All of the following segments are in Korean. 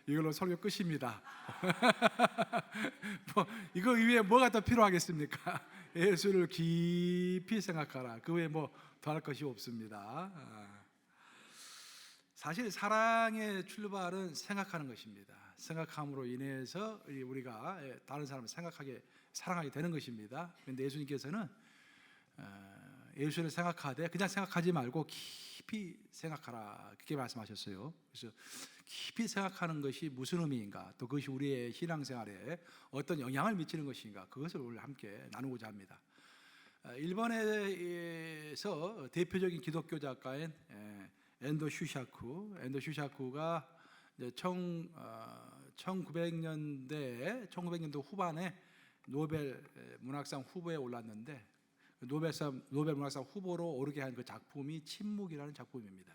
이걸로 설교 끝입니다. 이거 이외에 뭐가 더 필요하겠습니까? 예수를 깊이 생각하라. 그 외에 뭐 더 할 것이 없습니다. 사실 사랑의 출발은 생각하는 것입니다. 생각함으로 인해서 우리가 다른 사람을 사랑하게 되는 것입니다. 그런데 예수님께서는 예수를 생각하되 그냥 생각하지 말고 깊이 생각하라, 그렇게 말씀하셨어요. 그래서 깊이 생각하는 것이 무슨 의미인가, 또 그것이 우리의 신앙생활에 어떤 영향을 미치는 것인가, 그것을 오늘 함께 나누고자 합니다. 일본에서 대표적인 기독교 작가인 엔도 슈샤쿠가 1900년도 후반에 노벨 문학상 후보에 올랐는데, 노벨 문학상 후보로 오르게 한 그 작품이 침묵이라는 작품입니다.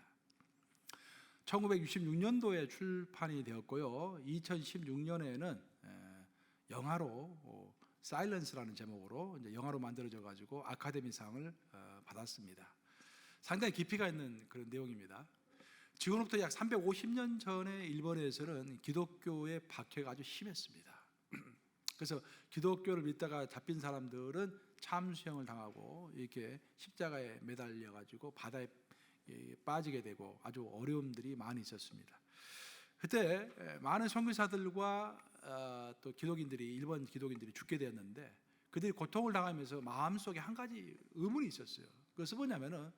1966년도에 출판이 되었고요. 2016년에는 영화로 사일런스라는 제목으로 이제 영화로 만들어져 가지고 아카데미상을 받았습니다. 상당히 깊이가 있는 그런 내용입니다. 지금부터 약 350년 전에 일본에서는 기독교의 박해가 아주 심했습니다. 그래서 기독교를 믿다가 잡힌 사람들은 참수형을 당하고 이렇게 십자가에 매달려 가지고 바다에 빠지게 되고 아주 어려움들이 많이 있었습니다. 그때 많은 선교사들과 또 일본 기독인들이 죽게 되었는데, 그들이 고통을 당하면서 마음속에 한 가지 의문이 있었어요. 그것은 뭐냐면은,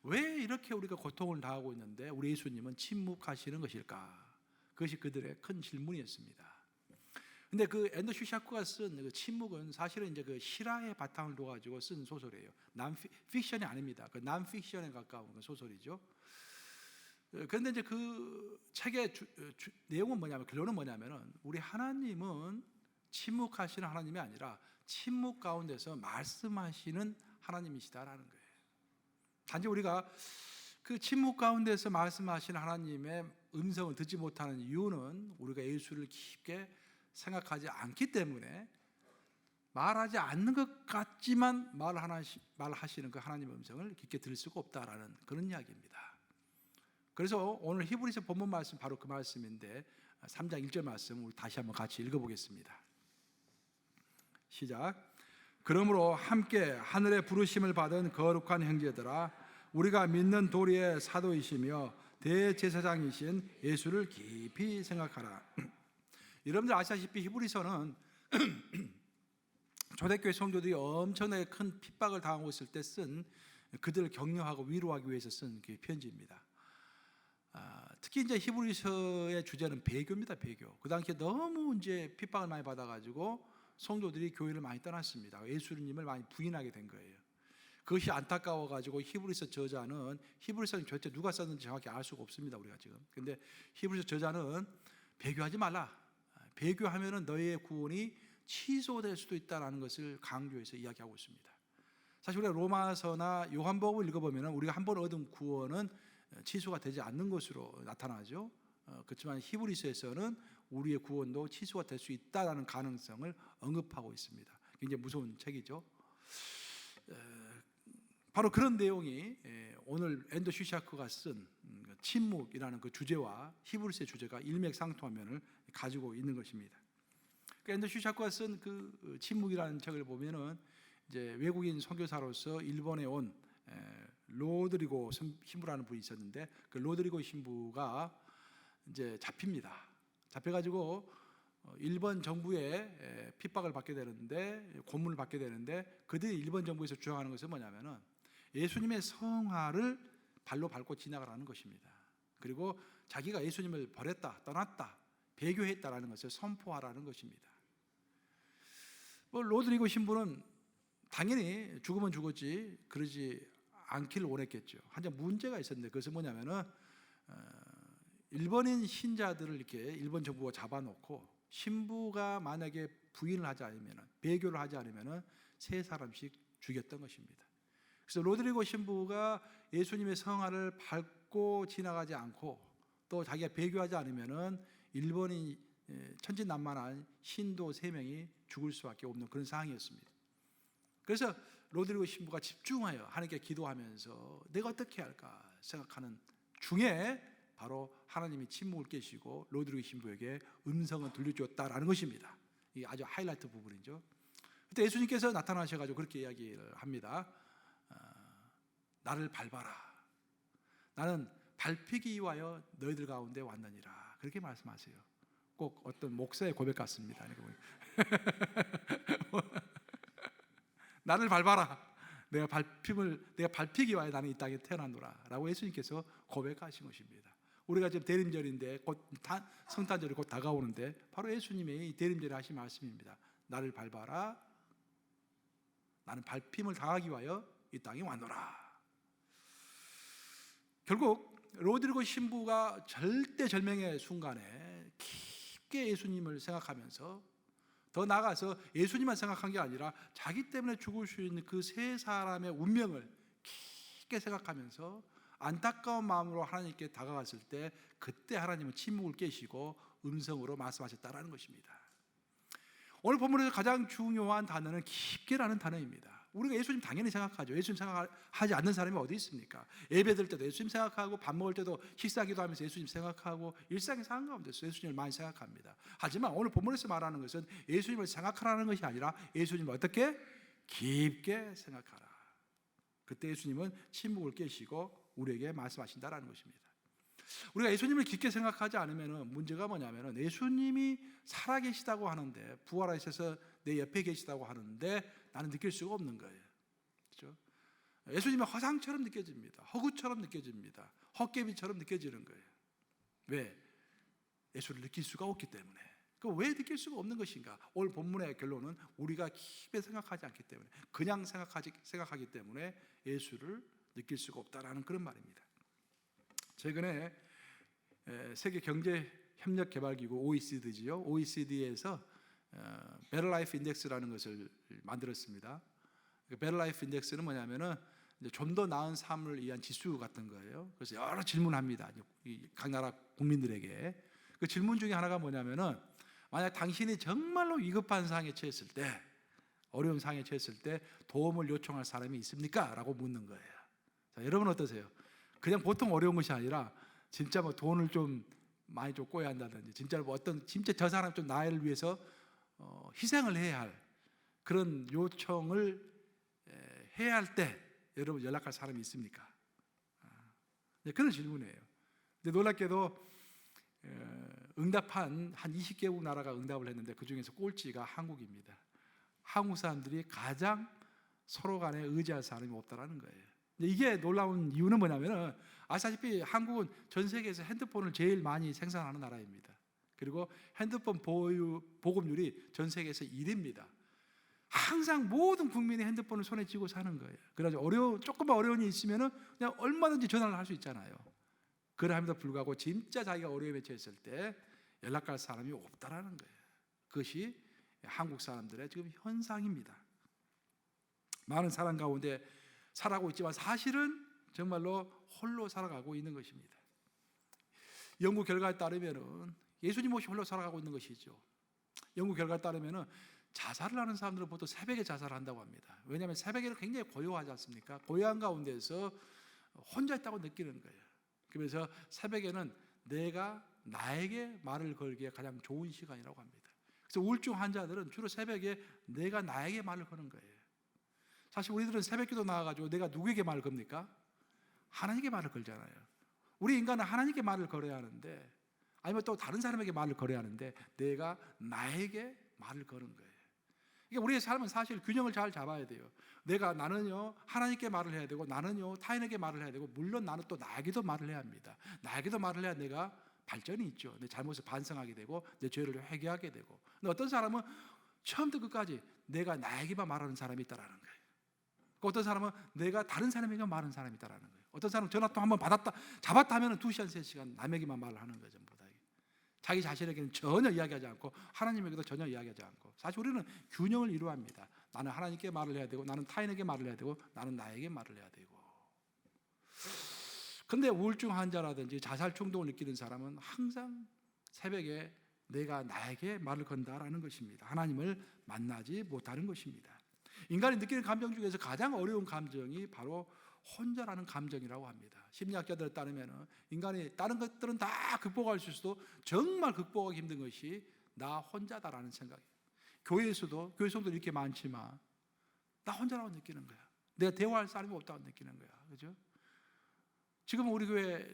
왜 이렇게 우리가 고통을 당하고 있는데 우리 예수님은 침묵하시는 것일까? 그것이 그들의 큰 질문이었습니다. 근데 그 엔도 슈샤쿠가 쓴 그 침묵은 사실은 이제 그 실화의 바탕을 둬가지고 쓴 소설이에요. 픽션이 아닙니다. 그 난픽션에 가까운 그 소설이죠. 그런데 이제 그 책의 내용은 뭐냐면, 결론은 뭐냐면은, 우리 하나님은 침묵하시는 하나님이 아니라 침묵 가운데서 말씀하시는 하나님이시다라는 거예요. 단지 우리가 그 침묵 가운데서 말씀하시는 하나님의 음성을 듣지 못하는 이유는 우리가 예수를 깊게 생각하지 않기 때문에, 말하지 않는 것 같지만 말하시는 그 하나님의 음성을 깊게 들을 수가 없다라는 그런 이야기입니다. 그래서 오늘 히브리서 본문 말씀, 바로 그 말씀인데 3장 1절 말씀 우리 다시 한번 같이 읽어보겠습니다. 시작. 그러므로 함께 하늘의 부르심을 받은 거룩한 형제들아, 우리가 믿는 도리의 사도이시며 대제사장이신 예수를 깊이 생각하라. 여러분들 아시다시피 히브리서는 초대교회 성도들이 엄청나게 큰 핍박을 당하고 있을 때 쓴, 그들을 격려하고 위로하기 위해서 쓴 그 편지입니다. 특히 이제 히브리서의 주제는 배교입니다. 배교. 그 당시에 너무 이제 핍박을 많이 받아가지고 성도들이 교회를 많이 떠났습니다. 예수님을 많이 부인하게 된 거예요. 그것이 안타까워가지고 히브리서 저자는, 히브리서는 도대체 누가 썼는지 정확히 알 수가 없습니다, 우리가 지금. 근데 히브리서 저자는 배교하지 말라, 배교하면은 너희의 구원이 취소될 수도 있다는 것을 강조해서 이야기하고 있습니다. 사실 우리가 로마서나 요한복음을 읽어보면 우리가 한 번 얻은 구원은 취소가 되지 않는 것으로 나타나죠. 그렇지만 히브리서에서는 우리의 구원도 취소가 될 수 있다는 가능성을 언급하고 있습니다. 굉장히 무서운 책이죠. 바로 그런 내용이 오늘 엔도 슈샤크가 쓴 침묵이라는 그 주제와 히브리서의 주제가 일맥상통하면을 가지고 있는 것입니다. 엔도 슈샤크가 쓴 그 침묵이라는 책을 보면은, 이제 외국인 선교사로서 일본에 온 로드리고 신부라는 분이 있었는데, 그 로드리고 신부가 이제 잡혀가지고 일본 정부의 핍박을 받게 되는데, 고문을 받게 되는데, 그들이 일본 정부에서 주장하는 것은 뭐냐면은 예수님의 성화를 발로 밟고 지나가라는 것입니다. 그리고 자기가 예수님을 버렸다, 떠났다, 배교했다라는 것을 선포하라는 것입니다. 로드리고 신부는 당연히 죽으면 죽었지 그러지 않기를 원했겠죠. 하지만 문제가 있었는데, 그것은 뭐냐면은 일본인 신자들을 이렇게 일본 정부가 잡아놓고 신부가 만약에 부인을 하지 않으면, 배교를 하지 않으면 3사람씩 죽였던 것입니다. 그래서 로드리고 신부가 예수님의 성화를 밟고 지나가지 않고 또 자기가 배교하지 않으면 일본인 천진난만한 신도 3명이 죽을 수밖에 없는 그런 상황이었습니다. 그래서 로드리고 신부가 집중하여 하나님께 기도하면서 내가 어떻게 할까 생각하는 중에 바로 하나님이 침묵을 깨시고 로드리고 신부에게 음성을 들려주었다라는 것입니다. 이게 아주 하이라이트 부분이죠. 그때 예수님께서 나타나셔가지고 그렇게 이야기를 합니다. 나를 밟아라. 나는 밟히기 위하여 너희들 가운데 왔느니라. 그렇게 말씀하세요. 꼭 어떤 목사의 고백 같습니다. 나를 밟아라. 내가 밟히기 위하여 나는 이 땅에 태어났노라 라고 예수님께서 고백하신 것입니다. 우리가 지금 대림절인데 곧 성탄절이 곧 다가오는데 바로 예수님의 이 대림절에 하신 말씀입니다. 나를 밟아라. 나는 밟힘을 당하기 위하여 이 땅에 왔노라. 결국 로드리고 신부가 절대절명의 순간에 깊게 예수님을 생각하면서, 더 나아가서 예수님만 생각한 게 아니라 자기 때문에 죽을 수 있는 그 세 사람의 운명을 깊게 생각하면서 안타까운 마음으로 하나님께 다가갔을 때, 그때 하나님은 침묵을 깨시고 음성으로 말씀하셨다라는 것입니다. 오늘 본문에서 가장 중요한 단어는 깊게라는 단어입니다. 우리가 예수님 당연히 생각하죠. 예수님 생각하지 않는 사람이 어디 있습니까? 예배 드릴 때도 예수님 생각하고, 밥 먹을 때도 식사기도 하면서 예수님 생각하고, 일상의 상황 가운데서 예수님을 많이 생각합니다. 하지만 오늘 본문에서 말하는 것은 예수님을 생각하라는 것이 아니라 예수님을 어떻게? 깊게 생각하라. 그때 예수님은 침묵을 깨시고 우리에게 말씀하신다라는 것입니다. 우리가 예수님을 깊게 생각하지 않으면 문제가 뭐냐면, 예수님이 살아계시다고 하는데, 부활하셔서 내 옆에 계시다고 하는데 나는 느낄 수가 없는 거예요. 그렇죠? 예수님은 허상처럼 느껴집니다. 허구처럼 느껴집니다. 헛개비처럼 느껴지는 거예요. 왜? 예수를 느낄 수가 없기 때문에. 그 왜 느낄 수가 없는 것인가? 오늘 본문의 결론은 우리가 깊게 생각하지 않기 때문에, 그냥 생각하기 때문에 예수를 느낄 수가 없다라는 그런 말입니다. 최근에 세계 경제 협력 개발 기구 OECD지요. OECD에서 베터 라이프 인덱스라는 것을 만들었습니다. 베터 라이프 인덱스는 뭐냐면은 좀 더 나은 삶을 위한 지수 같은 거예요. 그래서 여러 질문합니다. 각 나라 국민들에게. 그 질문 중에 하나가 뭐냐면은, 만약 당신이 정말로 위급한 상황에 처했을 때, 어려운 상황에 처했을 때 도움을 요청할 사람이 있습니까? 라고 묻는 거예요. 자, 여러분 어떠세요? 그냥 보통 어려운 것이 아니라 진짜 뭐 돈을 좀 많이 좀 꿔야 한다든지, 진짜 뭐 진짜 저 사람 좀 나를 위해서 희생을 해야 할 그런 요청을 해야 할 때 여러분 연락할 사람이 있습니까? 그런 질문이에요. 근데 놀랍게도 응답한 한 20개국 나라가 응답을 했는데 그 중에서 꼴찌가 한국입니다. 한국 사람들이 가장 서로 간에 의지할 사람이 없다라는 거예요. 이게 놀라운 이유는 뭐냐면, 아시다시피 한국은 전 세계에서 핸드폰을 제일 많이 생산하는 나라입니다. 그리고 핸드폰 보급률이 전 세계에서 1위입니다. 항상 모든 국민이 핸드폰을 손에 쥐고 사는 거예요. 그래서 조금만 어려운 일이 있으면 그냥 얼마든지 전화를 할 수 있잖아요. 그럼에도 불구하고 진짜 자기가 어려움에 처했을 때 연락할 사람이 없다라는 거예요. 그것이 한국 사람들의 지금 현상입니다. 많은 사람 가운데 살아가고 있지만 사실은 정말로 홀로 살아가고 있는 것입니다. 연구 결과에 따르면 예수님 없이 홀로 살아가고 있는 것이죠. 연구 결과에 따르면 자살을 하는 사람들은 보통 새벽에 자살을 한다고 합니다. 왜냐하면 새벽에는 굉장히 고요하지 않습니까? 고요한 가운데서 혼자 있다고 느끼는 거예요. 그래서 새벽에는 내가 나에게 말을 걸기에 가장 좋은 시간이라고 합니다. 그래서 우울증 환자들은 주로 새벽에 내가 나에게 말을 거는 거예요. 사실 우리들은 새벽기도 나와가지고 내가 누구에게 말을 겁니까? 하나님께 말을 걸잖아요. 우리 인간은 하나님께 말을 걸어야 하는데, 아니면 또 다른 사람에게 말을 걸어야 하는데 내가 나에게 말을 거는 거예요. 그러니까 우리의 삶은 사실 균형을 잘 잡아야 돼요. 나는요 하나님께 말을 해야 되고, 나는요 타인에게 말을 해야 되고, 물론 나는 또 나에게도 말을 해야 합니다. 나에게도 말을 해야 내가 발전이 있죠. 내 잘못을 반성하게 되고 내 죄를 회개하게 되고. 근데 어떤 사람은 처음부터 끝까지 내가 나에게만 말하는 사람이 있다라는 거예요. 어떤 사람은 내가 다른 사람에게 말하는 사람이 있다라는 거예요. 어떤 사람은 전화통 한번 잡았다 하면 2시간, 3시간 남에게만 말을 하는 거예요. 전부 다. 자기 자신에게는 전혀 이야기하지 않고 하나님에게도 전혀 이야기하지 않고. 사실 우리는 균형을 이루어야 합니다. 나는 하나님께 말을 해야 되고, 나는 타인에게 말을 해야 되고, 나는 나에게 말을 해야 되고. 근데 우울증 환자라든지 자살 충동을 느끼는 사람은 항상 새벽에 내가 나에게 말을 건다라는 것입니다. 하나님을 만나지 못하는 것입니다. 인간이 느끼는 감정 중에서 가장 어려운 감정이 바로 혼자라는 감정이라고 합니다. 심리학자들에 따르면 인간이 다른 것들은 다 극복할 수 있어도 정말 극복하기 힘든 것이 나 혼자다라는 생각이에요. 교회에서도 교회 성도들이 이렇게 많지만 나 혼자라고 느끼는 거야. 내가 대화할 사람이 없다고 느끼는 거야. 그죠? 지금 우리 교회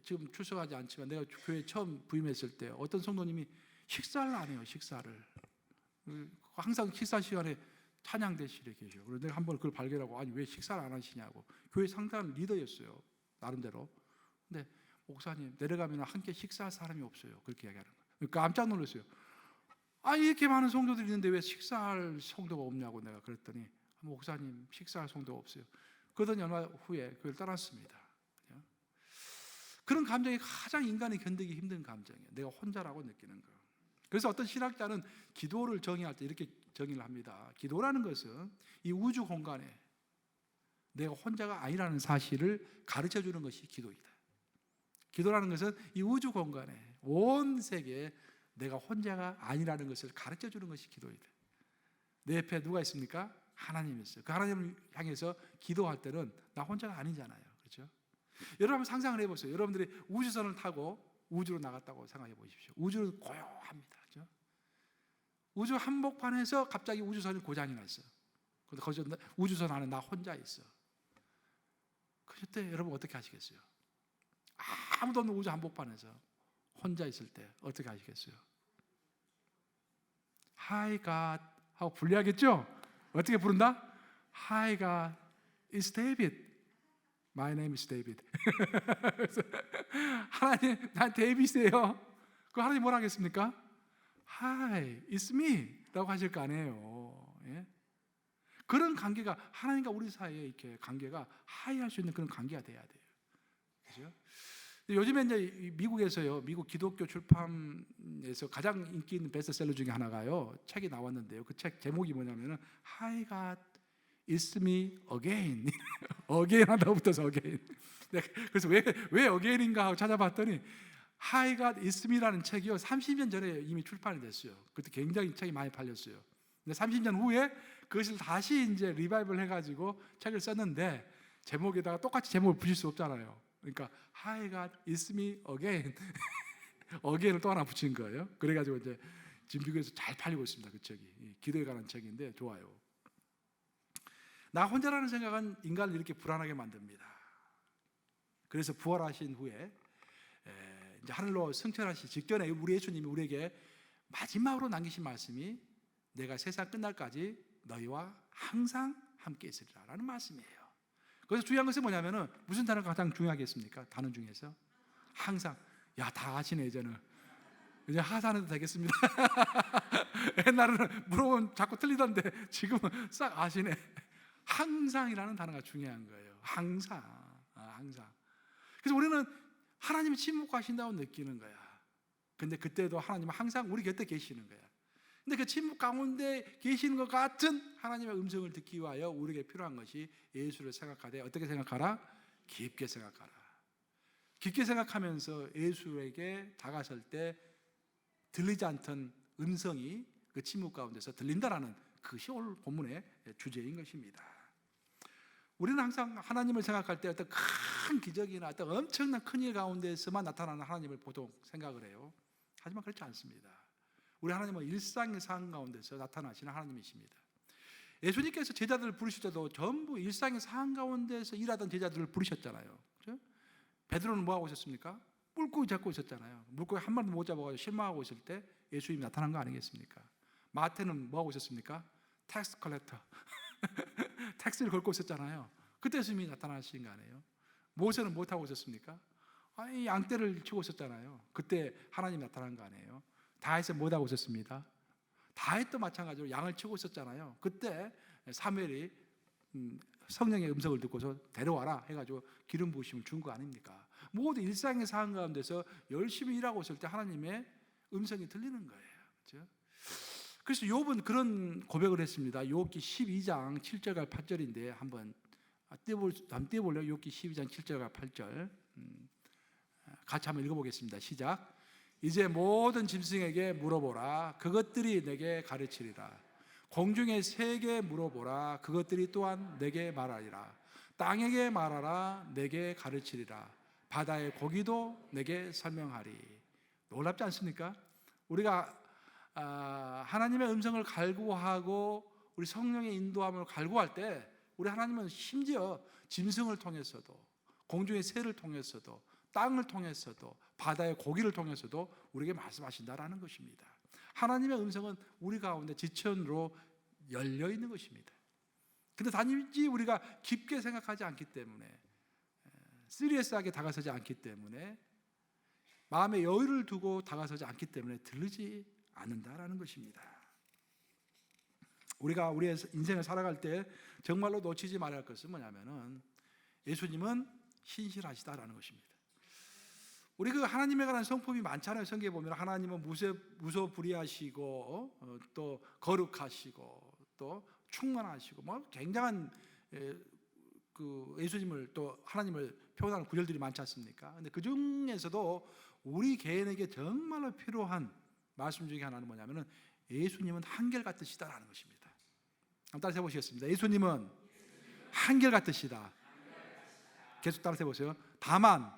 지금 출석하지 않지만 내가 교회 처음 부임했을 때 어떤 성도님이 식사를 안 해요. 식사를. 항상 식사 시간에 찬양대실에 계셔. 그래서 내가 한번 그걸 발견하고 아니 왜 식사를 안 하시냐고. 교회 상당 리더였어요. 나름대로. 근데 목사님 내려가면 함께 식사할 사람이 없어요. 그렇게 이야기하는 거예요. 깜짝 놀랐어요. 이렇게 많은 성도들이 있는데 왜 식사할 성도가 없냐고 내가 그랬더니 목사님 식사할 성도가 없어요. 그러더니 얼마 후에 교회를 떠났습니다. 그런 감정이 가장 인간이 견디기 힘든 감정이에요. 내가 혼자라고 느끼는 거. 그래서 어떤 신학자는 기도를 정의할 때 이렇게 정의를 합니다. 기도라는 것은 이 우주 공간에 내가 혼자가 아니라는 사실을 가르쳐 주는 것이 기도이다. 기도라는 것은 이 우주 공간에 온 세계에 내가 혼자가 아니라는 것을 가르쳐 주는 것이 기도이다. 내 옆에 누가 있습니까? 하나님이 있어요. 그 하나님을 향해서 기도할 때는 나 혼자가 아니잖아요. 그렇죠? 여러분 상상을 해보세요. 여러분들이 우주선을 타고 우주로 나갔다고 생각해 보십시오. 우주는 고요합니다. 그렇죠? 우주 한복판에서 갑자기 우주선이 고장이 났어요. 근데 거기서 우주선 안에 나 혼자 있어. 그때 여러분 어떻게 하시겠어요? 아무도 없는 우주 한복판에서 혼자 있을 때 어떻게 하시겠어요? Hi God 하고 불려야겠죠? 어떻게 부른다? Hi God, it's David. My name is David. 하나님, 난 데이빗이에요. 그 하나님 뭐라 하겠습니까? Hi, it's me 라고 하실 거 아니에요. 예? 그런 관계가 하나님과 우리 사이에 이렇게 관계가 하이할 수 있는 그런 관계가 돼야 돼요. 그죠? 요즘에 이제 미국에서요, 미국 기독교 출판에서 가장 인기 있는 베스트셀러 중에 하나가요, 책이 나왔는데요. 그 책 제목이 뭐냐면은 Hi God, it's me again. again 하다 붙어서 again. 그래서 왜 again인가 하고 찾아봤더니 Hi God, it's me라는 책이요 30년 전에 이미 출판이 됐어요. 그때 굉장히 책이 많이 팔렸어요. 근데 30년 후에 그것을 다시 이제 리바이벌 해가지고 책을 썼는데 제목에다가 똑같이 제목을 붙일 수 없잖아요. 그러니까 Hi God, it's me again. again을 또 하나 붙인 거예요. 그래가지고 이제 지금 미국에서 잘 팔리고 있습니다. 그 책이 기도에 관한 책인데 좋아요. 나 혼자라는 생각은 인간을 이렇게 불안하게 만듭니다. 그래서 부활하신 후에 이제 하늘로 승천하시 직전에 우리 예수님이 우리에게 마지막으로 남기신 말씀이 내가 세상 끝날까지 너희와 항상 함께 있으리라 라는 말씀이에요. 그래서 중요한 것은 뭐냐면은 무슨 단어가 가장 중요하겠습니까? 단어 중에서 항상. 야, 다 아시네 이제는. 이제 하사는 되겠습니다. 옛날에는 물어보면 자꾸 틀리던데 지금은 싹 아시네. 항상이라는 단어가 중요한 거예요. 항상. 항상. 그래서 우리는 하나님이 침묵하신다고 느끼는 거야. 근데 그때도 하나님은 항상 우리 곁에 계시는 거야. 근데 그 침묵 가운데 계시는 것 같은 하나님의 음성을 듣기 위하여 우리에게 필요한 것이 예수를 생각하되 어떻게 생각하라? 깊게 생각하라. 깊게 생각하면서 예수에게 다가설 때 들리지 않던 음성이 그 침묵 가운데서 들린다라는 그것이 오늘 본문의 주제인 것입니다. 우리는 항상 하나님을 생각할 때 어떤 큰 기적이나 어떤 엄청난 큰일 가운데서만 나타나는 하나님을 보통 생각을 해요. 하지만 그렇지 않습니다. 우리 하나님은 일상의 상황 가운데서 나타나시는 하나님이십니다. 예수님께서 제자들을 부르실 때도 전부 일상의 상황 가운데서 일하던 제자들을 부르셨잖아요. 그렇죠? 베드로는 뭐 하고 있었습니까? 물고기 잡고 있었잖아요. 물고기 한 마리도 못 잡아가지고 실망하고 있을 때 예수님이 나타난 거 아니겠습니까? 마태는 뭐 하고 있었습니까? 텍스 컬렉터. 텍스를 걸고 있었잖아요. 그때 예수님이 나타나신 거 아니에요? 모세는 뭐 하고 있었습니까? 양떼를 치고 있었잖아요. 그때 하나님이 나타난 거 아니에요? 다윗은 뭐 하고 있었습니다? 다윗도 마찬가지로 양을 치고 있었잖아요. 그때 사무엘이 성령의 음성을 듣고서 데려와라 해가지고 기름 부으심을 준 거 아닙니까? 모두 일상의 상황 가운데서 열심히 일하고 있을 때 하나님의 음성이 들리는 거예요. 그렇죠? 그래서 욥은 그런 고백을 했습니다. 욥기 12장 7절과 8절인데 한번 띄워볼래요? 욥기 12장 7절과 8절 같이 한번 읽어보겠습니다. 시작. 이제 모든 짐승에게 물어보라. 그것들이 내게 가르치리라. 공중의 새에게 물어보라. 그것들이 또한 내게 말하리라. 땅에게 말하라 내게 가르치리라 바다의 고기도 내게 설명하리. 놀랍지 않습니까? 우리가 하나님의 음성을 갈구하고 우리 성령의 인도함을 갈구할 때 우리 하나님은 심지어 짐승을 통해서도 공중의 새를 통해서도 땅을 통해서도 바다의 고기를 통해서도 우리에게 말씀하신다라는 것입니다. 하나님의 음성은 우리 가운데 지천으로 열려 있는 것입니다. 근데 단지 우리가 깊게 생각하지 않기 때문에 시리어스하게 다가서지 않기 때문에 마음의 여유를 두고 다가서지 않기 때문에 들리지 않는다라는 것입니다. 우리가 우리의 인생을 살아갈 때 정말로 놓치지 말아야 할 것은 뭐냐면은 예수님은 신실하시다라는 것입니다. 우리 그 하나님에 관한 성품이 많잖아요. 성경에 보면 하나님은 무소불위하시고 또 거룩하시고 또 충만하시고 뭐 굉장한 그 예수님을 또 하나님을 표현하는 구절들이 많지 않습니까? 근데 그 중에서도 우리 개인에게 정말로 필요한 말씀 중에 하나는 뭐냐면은 예수님은 한결같으시다라는 것입니다. 한번 따라서 해보시겠습니다. 예수님은 한결같으시다. 계속 따라서 해보세요. 다만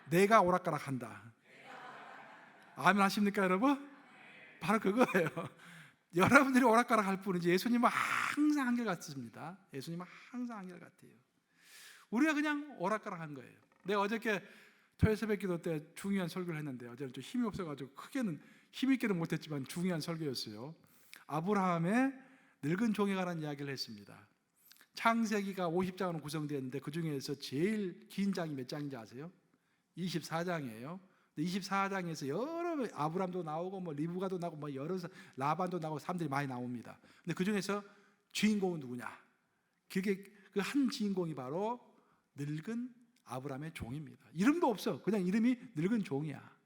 내가 오락가락한다. 아멘 하십니까 여러분? 바로 그거예요. 여러분들이 오락가락할 뿐이지 예수님은 항상 한결같습니다. 예수님은 항상 한결같아요. 우리가 그냥 오락가락한 거예요. 내가 어저께 토요일 새벽 기도 때 중요한 설교를 했는데 어제는 좀 힘이 없어가지고 크게는 힘있게는 못했지만 중요한 설교였어요. 아브라함의 늙은 종에 관한 이야기를 했습니다. 창세기가 50장으로 구성되어 있는데 그 중에서 제일 긴 장이 몇 장인지 아세요? 24장이에요. 24장에서 여러 아브람도 나오고 뭐 리브가도 나오고 뭐 여러 라반도 나오고 사람들이 많이 나옵니다. 근데 그 중에서 주인공은 누구냐? 그게 그 한 주인공이 바로 늙은 아브람의 종입니다. 이름도 없어. 그냥 이름이 늙은 종이야.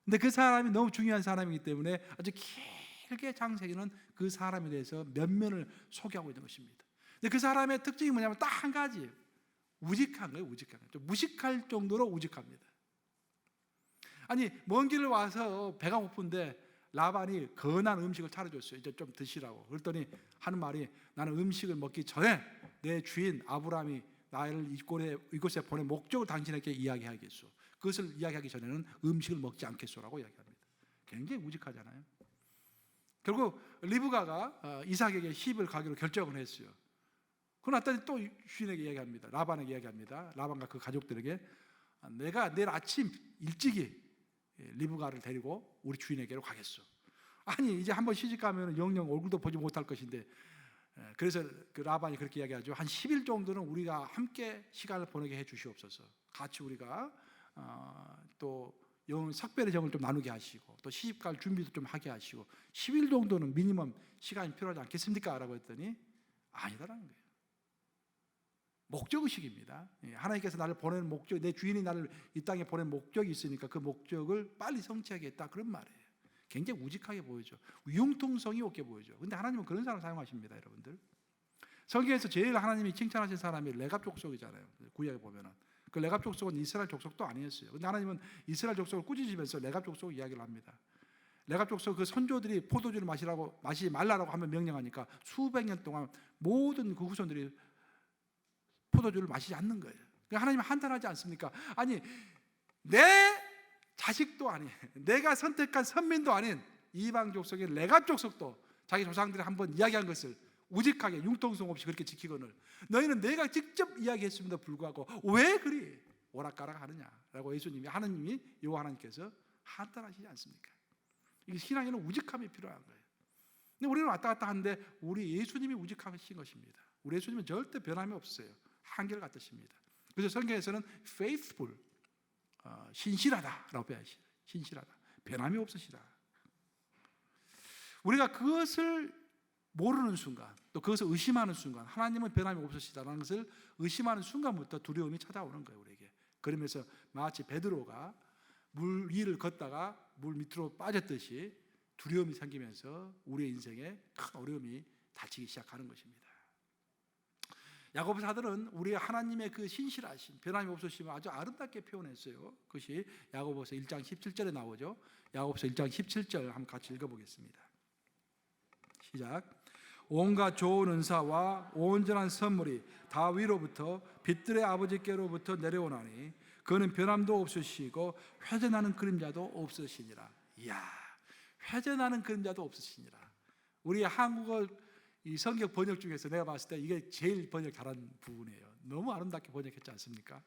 근데 그 사람이 너무 중요한 사람이기 때문에 아주 길게 창세기는 그 사람에 대해서 면면을 소개하고 있는 것입니다. 근데 그 사람의 특징이 뭐냐면 딱 한 가지. 우직한 거예요. 우직한 거예요. 좀 무식할 정도로 우직합니다. 아니 먼 길을 와서 배가 고픈데 라반이 건한 음식을 차려줬어요. 이제 좀 드시라고. 그랬더니 하는 말이 나는 음식을 먹기 전에 내 주인 아브라함이 나를 이곳에 보낸 목적을 당신에게 이야기하겠소. 그것을 이야기하기 전에는 음식을 먹지 않겠소라고 이야기합니다. 굉장히 우직하잖아요. 결국 리브가가 이삭에게 힙을 가기로 결정을 했어요. 그러고 또 주인에게 이야기합니다. 라반에게 이야기합니다. 라반과 그 가족들에게 내가 내일 아침 일찍이 리브가를 데리고 우리 주인에게로 가겠어. 아니 이제 한번 시집 가면 영영 얼굴도 보지 못할 것인데 그래서 그 라반이 그렇게 이야기하죠. 한 10일 정도는 우리가 함께 시간을 보내게 해 주시옵소서. 같이 우리가 또 sak별의 정을 좀 나누게 하시고 또 시집 갈 준비도 좀 하게 하시고 10일 정도는 미니멈 시간이 필요하지 않겠습니까? 라고 했더니 아니다라는 거예요. 목적의식입니다. 하나님께서 나를 보내는 목적, 내 주인이 나를 이 땅에 보낸 목적이 있으니까 그 목적을 빨리 성취하겠다 그런 말이에요. 굉장히 우직하게 보이죠. 융통성이 없게 보이죠. 근데 하나님은 그런 사람 사용하십니다, 여러분들. 성경에서 제일 하나님이 칭찬하신 사람이 레갑 족속이잖아요. 구약에 보면은 그 레갑 족속은 이스라엘 족속도 아니었어요. 근데 하나님은 이스라엘 족속을 꾸짖으면서 레갑 족속 이야기를 합니다. 레갑 족속 그 선조들이 포도주를 마시지 말라라고 하면 명령하니까 수백 년 동안 모든 그 후손들이 포도주를 마시지 않는 거예요. 하나님은 한탄하지 않습니까? 아니 내 자식도 아닌 내가 선택한 선민도 아닌 이방 족속의 레갑 족속도 자기 조상들이 한번 이야기한 것을 우직하게 융통성 없이 그렇게 지키거늘 너희는 내가 직접 이야기했음에도 불구하고 왜 그리 오락가락 하느냐라고 하나님이 여호와 하나님께서 한탄하시지 않습니까? 이게 신앙에는 우직함이 필요한 거예요. 근데 우리는 왔다 갔다 하는데 우리 예수님이 우직하신 것입니다. 우리 예수님은 절대 변함이 없어요. 한결같으십니다. 그래서 성경에서는 faithful, 신실하다라고 표현하시죠. 신실하다, 변함이 없으시다. 우리가 그것을 모르는 순간, 또 그것을 의심하는 순간, 하나님은 변함이 없으시다는 것을 의심하는 순간부터 두려움이 찾아오는 거예요, 우리에게. 그러면서 마치 베드로가 물 위를 걷다가 물 밑으로 빠졌듯이 두려움이 생기면서 우리의 인생에 큰 어려움이 닥치기 시작하는 것입니다. 야고보 사도는 우리 하나님의 그 신실하신 변함이 없으심을 아주 아름답게 표현했어요. 그것이 야고보서 1장 17절에 나오죠. 야고보서 1장 17절 한번 같이 읽어보겠습니다. 시작. 온갖 좋은 은사와 온전한 선물이 다 위로부터 빛들의 아버지께로부터 내려오나니 그는 변함도 없으시고 회전하는 그림자도 없으시니라. 이야, 회전하는 그림자도 없으시니라. 우리 한국어 이 성경 번역 중에서 내가 봤을 때 이게 제일 번역 잘한 부분이에요. 너무 아름답게 번역했지 않습니까?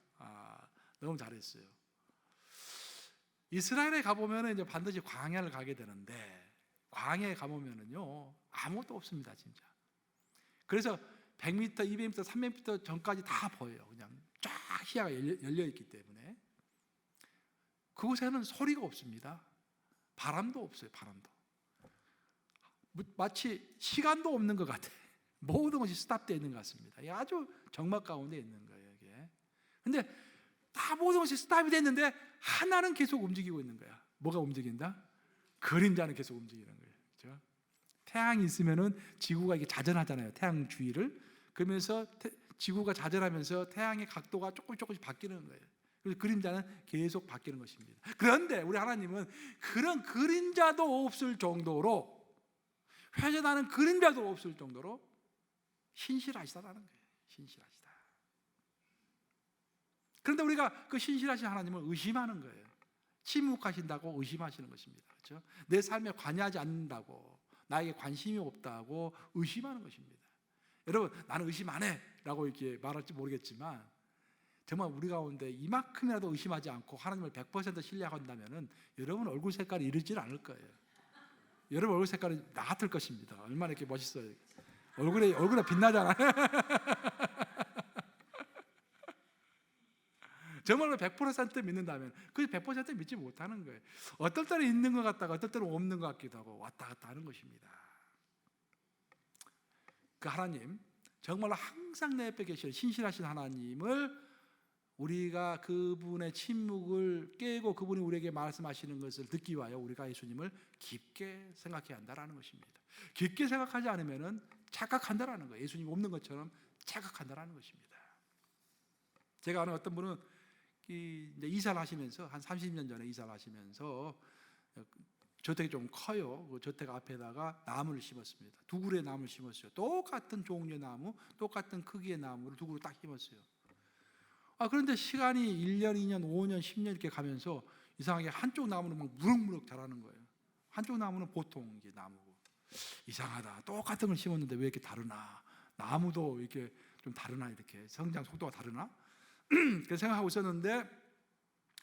너무 잘했어요. 이스라엘에 가보면 이제 반드시 광야를 가게 되는데, 광야에 가보면은요 아무것도 없습니다, 진짜. 그래서 100m, 200m, 300m 전까지 다 보여요. 그냥 쫙 시야가 열려 있기 때문에. 그곳에는 소리가 없습니다. 바람도 없어요. 바람도. 마치 시간도 없는 것 같아. 모든 것이 스탑되어 있는 것 같습니다. 아주 정막 가운데 있는 거예요, 이게. 근데 다 모든 것이 스탑이 됐는데 하나는 계속 움직이고 있는 거야. 뭐가 움직인다? 그림자는 계속 움직이는 거예요. 그렇죠? 태양이 있으면은 지구가 이게 자전하잖아요. 태양 주위를. 그러면서 지구가 자전하면서 태양의 각도가 조금씩 바뀌는 거예요. 그래서 그림자는 계속 바뀌는 것입니다. 그런데 우리 하나님은 그런 그림자도 없을 정도로, 회전하는 그림자도 없을 정도로 신실하시다라는 거예요. 신실하시다. 그런데 우리가 그 신실하신 하나님을 의심하는 거예요. 침묵하신다고 의심하시는 것입니다. 그렇죠? 내 삶에 관여하지 않는다고, 나에게 관심이 없다고 의심하는 것입니다. 여러분, 나는 의심 안 해 라고 이렇게 말할지 모르겠지만, 정말 우리 가운데 이만큼이라도 의심하지 않고 하나님을 100% 신뢰한다면 여러분 얼굴 색깔이 이러질 않을 거예요. 여러분 얼굴 색깔이 나 같을 것입니다. 얼마나 이렇게 멋있어요. 얼굴에 빛나잖아. 정말로 100% 믿는다면 그 100% 믿지 못하는 거예요. 어떨 때는 있는 것 같다가 어떨 때는 없는 것 같기도 하고 왔다 갔다 하는 것입니다. 그 하나님, 정말로 항상 내 옆에 계신 신실하신 하나님을 우리가 그분의 침묵을 깨고 그분이 우리에게 말씀하시는 것을 듣기 위하여 우리가 예수님을 깊게 생각해야 한다는 것입니다. 깊게 생각하지 않으면 착각한다는 거예요. 예수님 없는 것처럼 착각한다는 것입니다. 제가 아는 어떤 분은 이제 이사를 하시면서 한 30년 전에 이사를 하시면서 저택이 좀 커요. 그 저택 앞에다가 나무를 심었습니다. 두 그루의 나무를 심었어요. 똑같은 종류의 나무, 똑같은 크기의 나무를 두 그루 딱 심었어요. 그런데 시간이 1년, 2년, 5년, 10년 이렇게 가면서 이상하게 한쪽 나무는 막 무럭무럭 자라는 거예요. 한쪽 나무는 보통 이제 나무고, 이상하다. 똑같은 걸 심었는데 왜 이렇게 다르나? 나무도 이렇게 좀 다르나? 이렇게 성장 속도가 다르나? 그렇게 생각하고 있었는데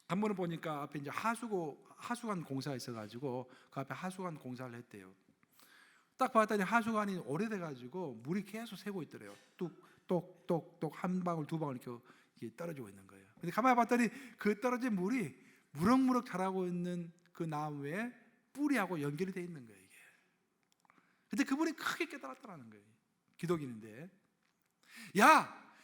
한 번은 보니까 앞에 이제 하수관 공사가 있어가지고 그 앞에 하수관 공사를 했대요. 딱 봤더니 하수관이 오래돼가지고 물이 계속 새고 있더래요. 뚝뚝뚝뚝 한 방울 두 방울 이렇게 떨어지고 있는 거예요. 근데 가만히 봤더니 그 떨어진 물이 무럭무럭 자라고 있는 그 나무에 뿌리하고 연결이 돼 있는 거예요, 이게. 근데 그분이 크게 깨달았다는 거예요. 기독인인데,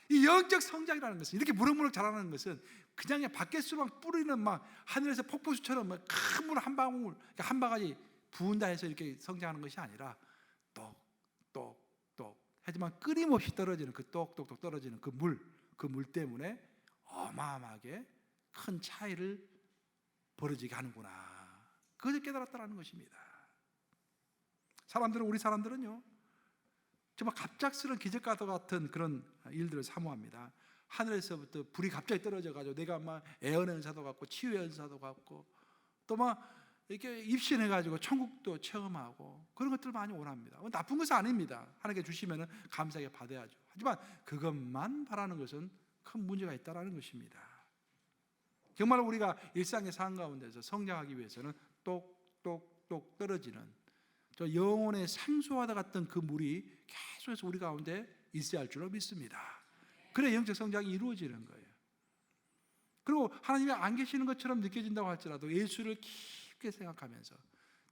이 영적 성장이라는 것은, 이렇게 무럭무럭 자라는 것은 그냥 밖에서만 뿌리는 막 하늘에서 폭포수처럼 큰 물 한 방울, 한 바가지 부은다 해서 이렇게 성장하는 것이 아니라 똑똑똑 하지만 끊임없이 떨어지는 그 똑똑똑 떨어지는 그 물 때문에 어마어마하게 큰 차이를 벌어지게 하는구나. 그것을 깨달았다는 것입니다. 우리 사람들은요, 정말 갑작스러운 기적과 같은 그런 일들을 사모합니다. 하늘에서부터 불이 갑자기 떨어져가지고 내가 막 애언의 은사도 갖고 치유의 은사도 갖고 또 막 이렇게 입신해가지고 천국도 체험하고 그런 것들 많이 원합니다. 나쁜 것은 아닙니다. 하나님께 주시면 감사하게 받아야죠. 하지만 그것만 바라는 것은 큰 문제가 있다는 것입니다. 정말 우리가 일상의 삶 가운데서 성장하기 위해서는 똑똑똑 떨어지는 저 영혼의 생수와도 같은 그 물이 계속해서 우리 가운데 있어야 할 줄로 믿습니다. 그래 영적 성장이 이루어지는 거예요. 그리고 하나님이 안 계시는 것처럼 느껴진다고 할지라도 예수를 깊게 생각하면서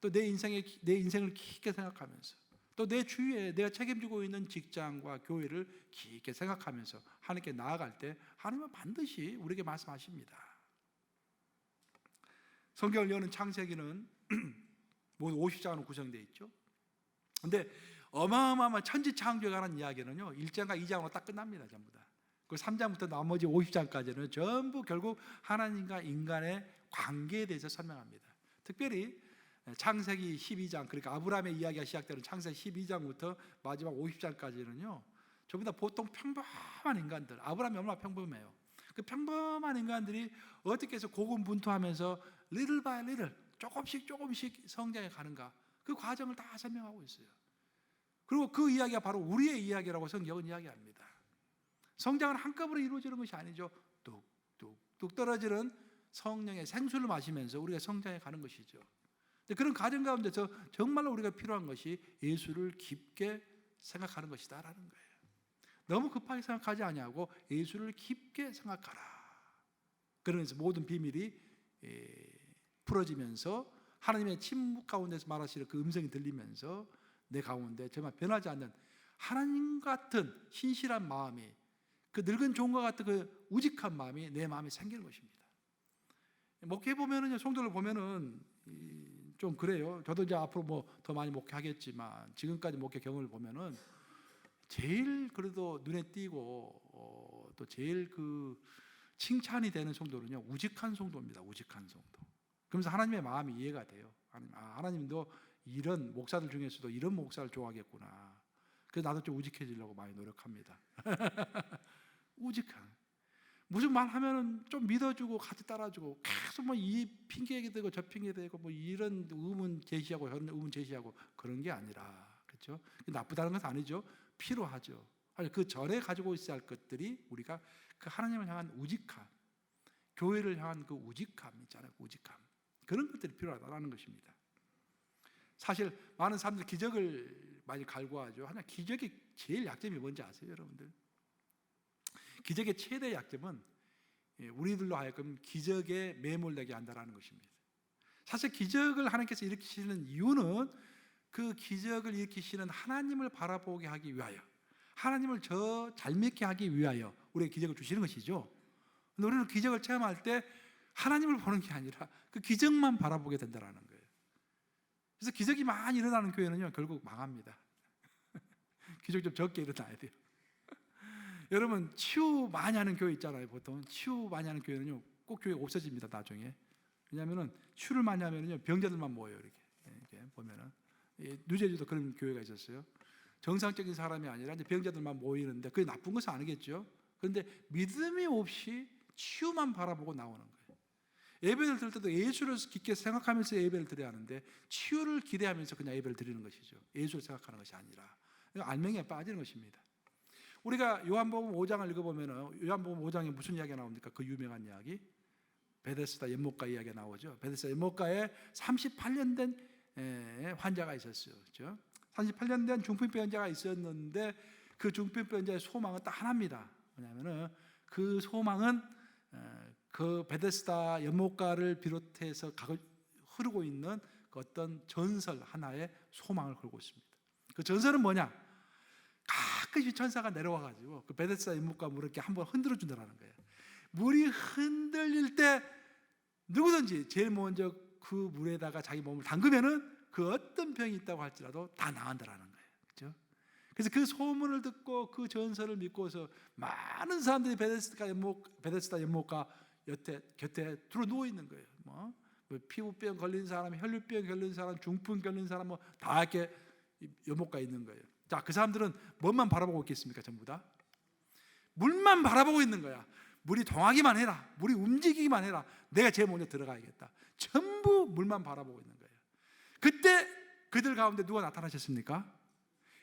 또 내 인생을 깊게 생각하면서 또 내 주위에 내가 책임지고 있는 직장과 교회를 깊게 생각하면서 하나님께 나아갈 때 하나님은 반드시 우리에게 말씀하십니다. 성경을 여는 창세기는 모두 50장으로 구성되어 있죠. 그런데 어마어마한 천지창조에 관한 이야기는요 1장과 2장으로 딱 끝납니다. 전부 다. 그 3장부터 나머지 50장까지는 전부 결국 하나님과 인간의 관계에 대해서 설명합니다. 특별히 창세기 12장, 그러니까 아브라함의 이야기가 시작되는 창세기 12장부터 마지막 50장까지는요 전부 다 보통 평범한 인간들, 아브라함이 얼마나 평범해요. 그 평범한 인간들이 어떻게 해서 고군분투하면서 little by little, 조금씩 성장해 가는가, 그 과정을 다 설명하고 있어요. 그리고 그 이야기가 바로 우리의 이야기라고 성경은 이야기합니다. 성장은 한꺼번에 이루어지는 것이 아니죠. 뚝뚝뚝 떨어지는 성령의 생수를 마시면서 우리가 성장해 가는 것이죠. 그런 과정 가운데서 정말로 우리가 필요한 것이 예수를 깊게 생각하는 것이다라는 거예요. 너무 급하게 생각하지 아니하고 예수를 깊게 생각하라. 그러면서 모든 비밀이 풀어지면서 하나님의 침묵 가운데서 말하시는 그 음성이 들리면서 내 가운데 정말 변하지 않는 하나님 같은 신실한 마음이, 그 늙은 종과 같은 그 우직한 마음이 내 마음에 생기는 것입니다. 목회 보면은, 성도를 보면은 좀 그래요. 저도 이제 앞으로 뭐 더 많이 목회하겠지만 지금까지 목회 경험을 보면은 제일 그래도 눈에 띄고 또 제일 그 칭찬이 되는 성도는요 우직한 성도입니다. 우직한 성도. 그러면서 하나님의 마음이 이해가 돼요. 하나님도 이런 목사들 중에서도 이런 목사를 좋아하겠구나. 그래서 나도 좀 우직해지려고 많이 노력합니다. 우직한, 무슨 말 하면은 좀 믿어주고 같이 따라주고, 계속 뭐 이 핑계 대고 저 핑계 대고 뭐 이런 의문 제시하고 저런 의문 제시하고 그런 게 아니라, 그렇죠? 나쁘다는 것은 아니죠. 필요하죠. 그 전에 가지고 있어야 할 것들이 우리가 그 하나님을 향한 우직함, 교회를 향한 그 우직함 있잖아요. 우직함, 그런 것들이 필요하다는 것입니다. 사실 많은 사람들이 기적을 많이 갈구하죠. 하나 기적의 제일 약점이 뭔지 아세요, 여러분들? 기적의 최대 약점은 우리들로 하여금 기적에 매몰되게 한다는 것입니다. 사실 기적을 하나님께서 일으키시는 이유는 그 기적을 일으키시는 하나님을 바라보게 하기 위하여, 하나님을 더 잘 믿게 하기 위하여 우리에게 기적을 주시는 것이죠. 근데 우리는 기적을 체험할 때 하나님을 보는 게 아니라 그 기적만 바라보게 된다는 거예요. 그래서 기적이 많이 일어나는 교회는요 결국 망합니다. 기적 좀 적게 일어나야 돼요. 여러분, 치유 많이 하는 교회 있잖아요. 보통 치유 많이 하는 교회는요 꼭 교회가 없어집니다 나중에. 왜냐하면 치유를 많이 하면요 병자들만 모여요. 이렇게 보면은 뉴제주도 그런 교회가 있었어요. 정상적인 사람이 아니라 이제 병자들만 모이는데 그게 나쁜 것은 아니겠죠. 그런데 믿음이 없이 치유만 바라보고 나오는 거예요. 예배를 드릴 때도 예수를 깊게 생각하면서 예배를 드려야 하는데 치유를 기대하면서 그냥 예배를 드리는 것이죠. 예수를 생각하는 것이 아니라 알맹이에 빠지는 것입니다. 우리가 요한복음 5장을 읽어보면 요한복음 5장에 무슨 이야기가 나옵니까? 그 유명한 이야기, 베데스다 연못가 이야기가 나오죠. 베데스다 연못가에 38년 된 환자가 있었어요. 그렇죠? 38년 된 중풍병 환자가 있었는데 그 중풍병 환자의 소망은 딱 하나입니다. 뭐냐면은 그 소망은 그 베데스다 연못가를 비롯해서 흐르고 있는 그 어떤 전설 하나의 소망을 걸고 있습니다. 그 전설은 뭐냐? 가끔씩 천사가 내려와가지고 그 베데스다 연못가 물을 이렇게 한번 흔들어 준다는 거예요. 물이 흔들릴 때 누구든지 제일 먼저 그 물에다가 자기 몸을 담그면은 그 어떤 병이 있다고 할지라도 다 나간다라는 거예요. 그렇죠? 그래서 그 소문을 듣고 그 전설을 믿고서 많은 사람들이 베데스다 연못가 곁에 들어 누워 있는 거예요. 뭐 피부병 걸린 사람, 혈류병 걸린 사람, 중풍 걸린 사람 뭐 다 이렇게 연못가에 있는 거예요. 자, 그 사람들은 뭐만 바라보고 있겠습니까? 전부 다 물만 바라보고 있는 거야. 물이 동하기만 해라, 물이 움직이기만 해라, 내가 제일 먼저 들어가야겠다. 전부 물만 바라보고 있는 거예요. 그때 그들 가운데 누가 나타나셨습니까?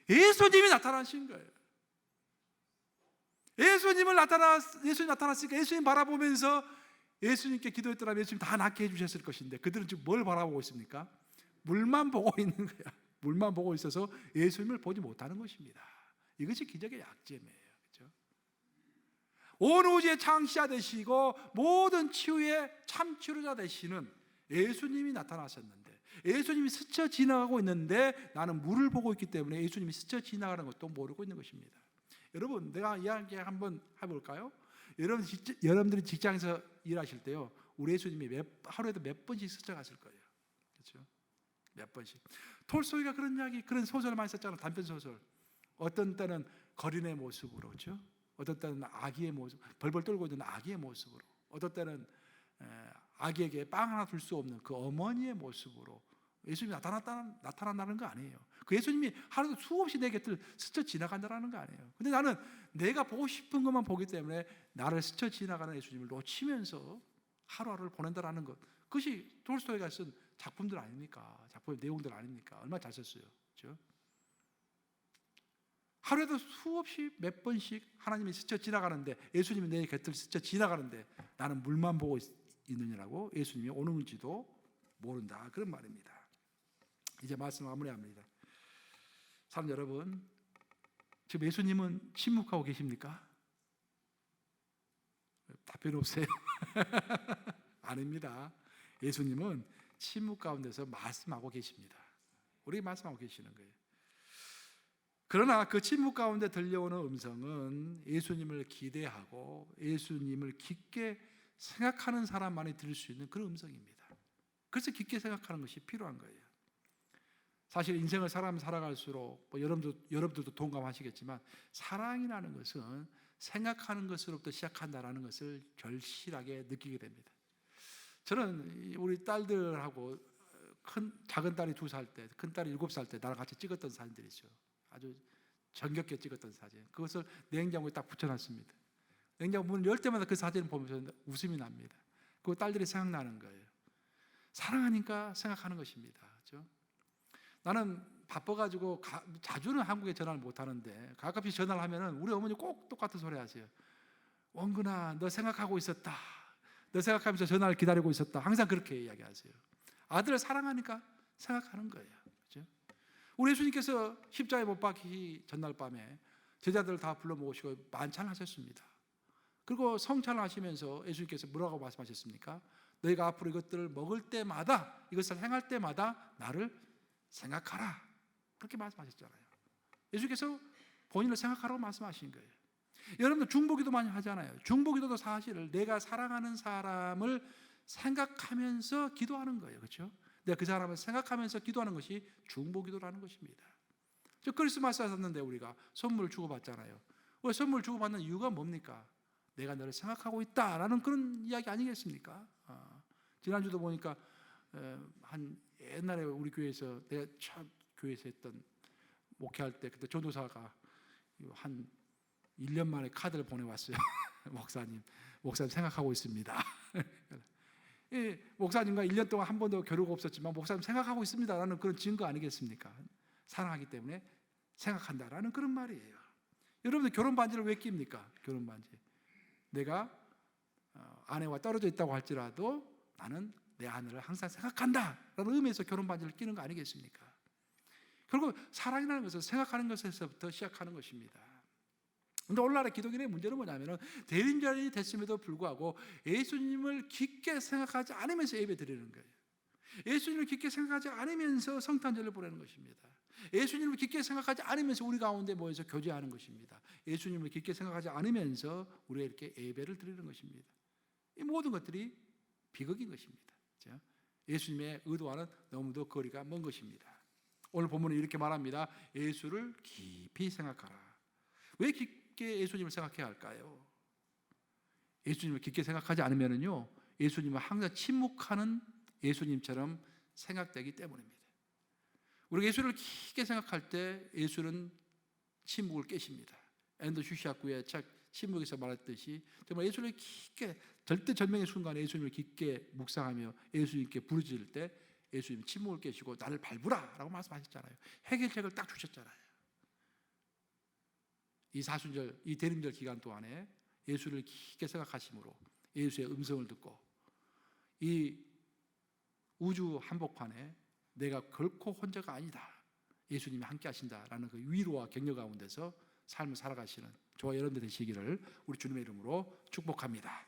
예수님이 나타나신 거예요. 예수님 나타났으니까 예수님 바라보면서 예수님께 기도했더라면 예수님 다 낫게 해주셨을 것인데 그들은 지금 뭘 바라보고 있습니까? 물만 보고 있는 거야. 물만 보고 있어서 예수님을 보지 못하는 것입니다. 이것이 기적의 약점이에요. 그렇죠? 온 우주의 창시자 되시고 모든 치유의 참 치료자 되시는 예수님이 나타나셨는데, 예수님이 스쳐 지나가고 있는데 나는 물을 보고 있기 때문에 예수님이 스쳐 지나가는 것도 모르고 있는 것입니다. 여러분, 내가 이야기 한번 해볼까요? 여러분들이 직장에서 일하실 때요, 우리 예수님이 하루에도 몇 번씩 스쳐갔을 거예요. 그렇죠? 몇 번씩. 톨스토이가 그런 이야기, 그런 소설을 많이 썼잖아요. 단편 소설. 어떤 때는 거린의 모습으로, 그렇죠? 어떤 때는 아기의 모습, 벌벌 떨고 있는 아기의 모습으로, 어떤 때는 아기에게 빵 하나 줄 수 없는 그 어머니의 모습으로 예수님이 나타난다는 거 아니에요. 그 예수님이 하루도 수없이 내 곁을 스쳐 지나간다는 거 아니에요. 근데 나는 내가 보고 싶은 것만 보기 때문에 나를 스쳐 지나가는 예수님을 놓치면서 하루하루를 보낸다라는 것, 그것이 톨스토이가 쓴 작품들 아닙니까? 작품의 내용들 아닙니까? 얼마나 잘 썼어요. 그렇죠? 하루에도 수없이 몇 번씩 하나님이 스쳐 지나가는데, 예수님이 내 곁을 스쳐 지나가는데 나는 물만 보고 있느냐라고 예수님이 오는지도 모른다, 그런 말입니다. 이제 말씀 마무리합니다. 사람 여러분, 지금 예수님은 침묵하고 계십니까? 답변 없어요. 아닙니다. 예수님은 침묵 가운데서 말씀하고 계십니다. 우리에게 말씀하고 계시는 거예요. 그러나 그 침묵 가운데 들려오는 음성은 예수님을 기대하고 예수님을 깊게 생각하는 사람만이 들을 수 있는 그런 음성입니다. 그래서 깊게 생각하는 것이 필요한 거예요. 사실 인생을 살아갈수록 여러분들도 동감하시겠지만, 사랑이라는 것은 생각하는 것으로부터 시작한다라는 것을 절실하게 느끼게 됩니다. 저는 우리 딸들하고 작은 딸이 2살 때, 큰 딸이 7살 때 나랑 같이 찍었던 사진들이 있어요. 아주 정겹게 찍었던 사진. 그것을 냉장고에 딱 붙여놨습니다. 냉장고 문을 열 때마다 그 사진을 보면서 웃음이 납니다. 그 딸들이 생각나는 거예요. 사랑하니까 생각하는 것입니다. 그렇죠? 나는 바빠가지고 자주는 한국에 전화를 못하는데 가끔씩 전화를 하면은 우리 어머니 꼭 똑같은 소리 하세요. 원근아, 너 생각하고 있었다. 너 생각하면서 전화를 기다리고 있었다. 항상 그렇게 이야기하세요. 아들을 사랑하니까 생각하는 거예요. 그렇죠? 우리 예수님께서 십자가에 못 박히기 전날 밤에 제자들을 다 불러 모으시고 만찬하셨습니다. 그리고 성찬을 하시면서 예수님께서 뭐라고 말씀하셨습니까? 너희가 앞으로 이것들을 먹을 때마다, 이것을 행할 때마다 나를 생각하라, 그렇게 말씀하셨잖아요. 예수께서 본인을 생각하라고 말씀하신 거예요. 여러분들 중보기도 많이 하잖아요. 중보기도도 사실 내가 사랑하는 사람을 생각하면서 기도하는 거예요. 그렇죠? 내가 그 사람을 생각하면서 기도하는 것이 중보기도라는 것입니다. 저 크리스마스 왔는데 우리가 선물을 주고받잖아요. 왜 선물 주고받는 이유가 뭡니까? 내가 너를 생각하고 있다라는 그런 이야기 아니겠습니까? 지난주도 보니까 한 옛날에 우리 교회에서, 내가 첫 교회에서 했던 목회할 때 그때 전도사가 한 1년 만에 카드를 보내왔어요. 목사님 생각하고 있습니다. 목사님과 1년 동안 한 번도 겨루가 없었지만 목사님 생각하고 있습니다라는 그런 증거 아니겠습니까? 사랑하기 때문에 생각한다라는 그런 말이에요. 여러분들 결혼 반지를 왜 낍니까? 결혼 반지. 내가 아내와 떨어져 있다고 할지라도 나는 내 아내를 항상 생각한다라는 의미에서 결혼 반지를 끼는 거 아니겠습니까? 결국 사랑이라는 것은 생각하는 것에서부터 시작하는 것입니다. 그런데 오늘날의 기독인의 문제는 뭐냐면, 대림절이 됐음에도 불구하고 예수님을 깊게 생각하지 않으면서 예배 드리는 거예요. 예수님을 깊게 생각하지 않으면서 성탄절을 보내는 것입니다. 예수님을 깊게 생각하지 않으면서 우리 가운데 모여서 교제하는 것입니다. 예수님을 깊게 생각하지 않으면서 우리가 이렇게 예배를 드리는 것입니다. 이 모든 것들이 비극인 것입니다. 그렇죠? 예수님의 의도와는 너무도 거리가 먼 것입니다. 오늘 본문은 이렇게 말합니다. 예수를 깊이 생각하라. 왜 깊게 예수님을 생각해야 할까요? 예수님을 깊게 생각하지 않으면요, 예수님은 항상 침묵하는 예수님처럼 생각되기 때문입니다. 우리가 예수를 깊게 생각할 때 예수는 침묵을 깨십니다. 앤더 슈샤크의 책 침묵에서 말했듯이 정말 예수를 깊게, 절대절명의 순간에 예수님을 깊게 묵상하며 예수님께 부르짖을 때 예수님 침묵을 깨시고 나를 밟으라 라고 말씀하셨잖아요. 해결책을 딱 주셨잖아요. 이 사순절, 이 대림절 기간 동안에 예수를 깊게 생각하심으로 예수의 음성을 듣고 이 우주 한복판에 내가 결코 혼자가 아니다, 예수님이 함께 하신다라는 그 위로와 격려 가운데서 삶을 살아가시는 저와 여러분들 되시기를 우리 주님의 이름으로 축복합니다.